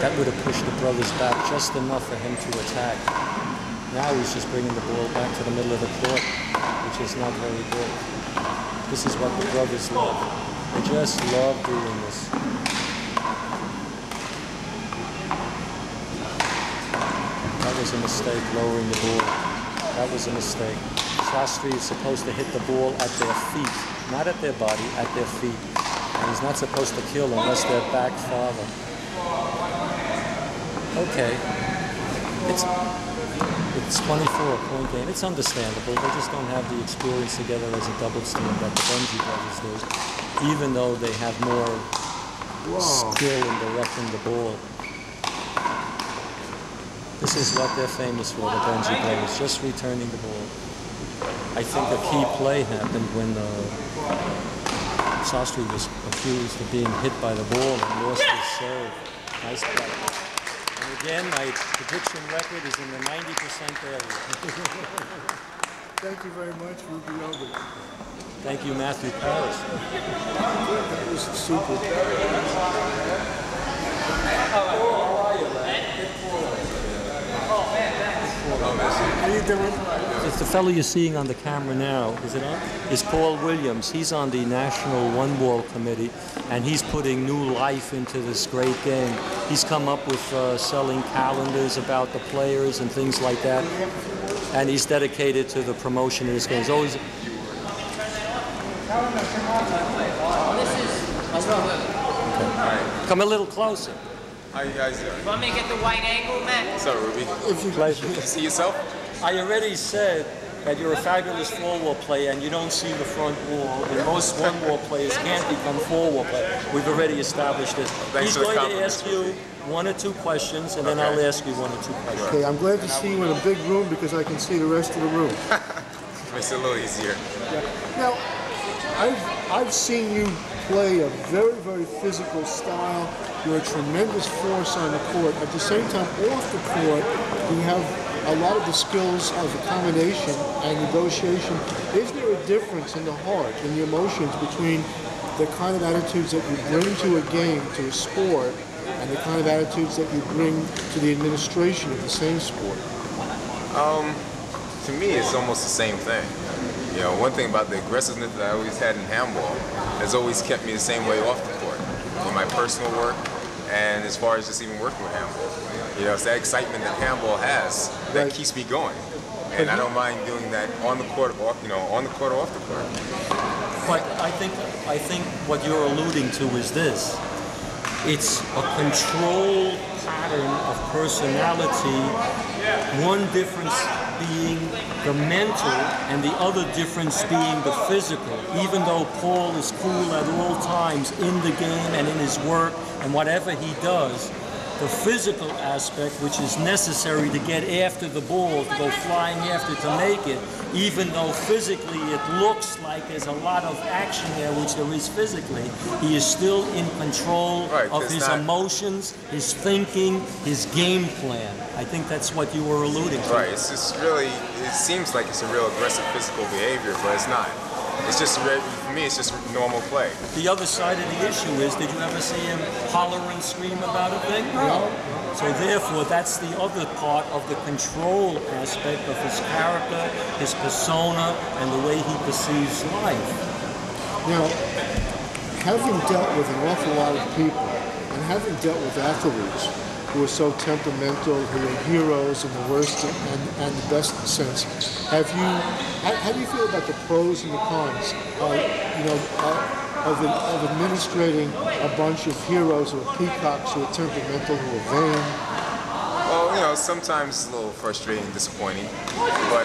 That would have pushed the brothers back just enough for him to attack. Now he's just bringing the ball back to the middle of the court, which is not very good. This is what the brothers love. They just love doing this. That was a mistake, lowering the ball. That was a mistake. Sostre is supposed to hit the ball at their feet, not at their body, at their feet. And he's not supposed to kill unless they're back farther. Okay. It's 24-point game. It's understandable. They just don't have the experience together as a doubles team that the Benji brothers do, even though they have more skill in directing the ball. This is what they're famous for, the Benji brothers, just returning the ball. I think a key play happened when Sostre was accused of being hit by the ball and lost his serve. Nice play. And again, my prediction record is in the 90% area. Thank you very much, Ruby Albert. Thank you, Matthew Paris. That was super. How you doing? It's the fellow you're seeing on the camera now, is it on? Is Paul Williams. He's on the National One-Ball Committee, and he's putting new life into this great game. He's come up with selling calendars about the players and things like that, and he's dedicated to the promotion of this game. He's always... Okay. Come a little closer. How you guys doing? You want me to get the white angle, Matt? What's up, Ruby? Pleasure. You see yourself? I already said that you're a fabulous four-wall player and you don't see the front wall, and most one-wall players can't become four-wall players. We've already established this. He's going to ask you one or two questions, and then I'll ask you one or two questions. Okay, I'm glad to see you in a big room because I can see the rest of the room. Makes it a little easier. Yeah. Now, I've seen you play a very, very physical style. You're a tremendous force on the court. At the same time, off the court, you have a lot of the skills of accommodation and negotiation. Is there a difference in the heart and the emotions between the kind of attitudes that you bring to a game, to a sport, and the kind of attitudes that you bring to the administration of the same sport? To me, it's almost the same thing. You know, one thing about the aggressiveness that I always had in handball has always kept me the same way off the court, in my personal work, and as far as just even working with handball. You know, it's that excitement that handball has that keeps me going, and I don't mind doing that on the court, or, you know, on the court or off the court. But I think what you're alluding to is this. It's a controlled pattern of personality, one difference being the mental and the other difference being the physical. Even though Paul is cool at all times in the game and in his work and whatever he does, the physical aspect, which is necessary to get after the ball, to go flying after to make it, even though physically it looks like there's a lot of action there, which there is physically, he is still in control of his emotions, his thinking, his game plan. I think that's what you were alluding to. Right, it's just really, it seems like it's a real aggressive physical behavior, but it's not. It's just, for me, it's just normal play. The other side of the issue is, did you ever see him holler and scream about a thing? No. So therefore, that's the other part of the control aspect of his character, his persona, and the way he perceives life. Now, having dealt with an awful lot of people, and having dealt with athletes who are so temperamental, who are heroes in the worst and the best sense, how do you feel about the pros and the cons, of administrating a bunch of heroes who are peacocks, who are temperamental, who are vain? Well, you know, sometimes it's a little frustrating and disappointing, but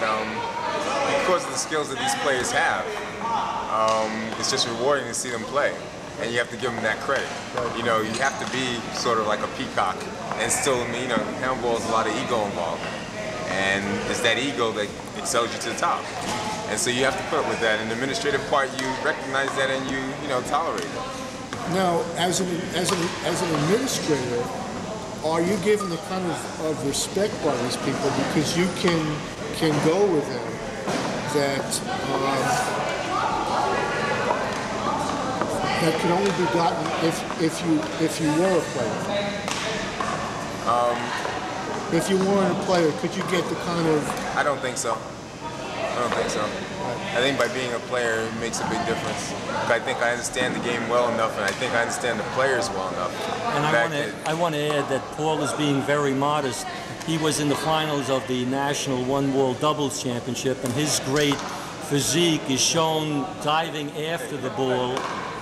because of the skills that these players have, it's just rewarding to see them play. And you have to give them that credit. You know, you have to be sort of like a peacock, and still, you know, handball is a lot of ego involved, and it's that ego that excels you to the top. And so you have to put up with that. In the administrative part, you recognize that and you know, tolerate it. Now, as an administrator, are you given the kind of respect by these people because you can go with them that could only be gotten if you were a player? If you weren't a player, could you get the kind of... I don't think so. I don't think so. I think by being a player, it makes a big difference. I think I understand the game well enough, and I think I understand the players well enough. And I want to add that Paul is being very modest. He was in the finals of the National One World Doubles Championship, and his great physique is shown diving after the ball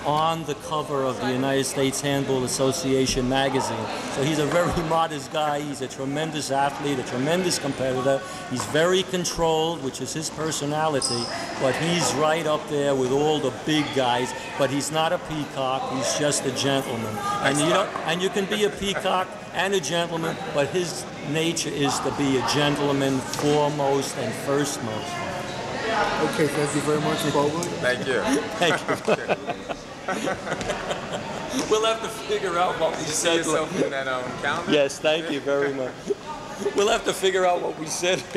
on the cover of the United States Handball Association magazine. So he's a very modest guy. He's a tremendous athlete, a tremendous competitor. He's very controlled, which is his personality, but he's right up there with all the big guys. But he's not a peacock. He's just a gentleman. And you can be a peacock and a gentleman, but his nature is to be a gentleman foremost and firstmost. Okay, thank you very much, Bobby. Thank you. Thank you. We'll have to figure out what we said. See yourself in that calendar? Yes, thank you very much. We'll have to figure out what we said.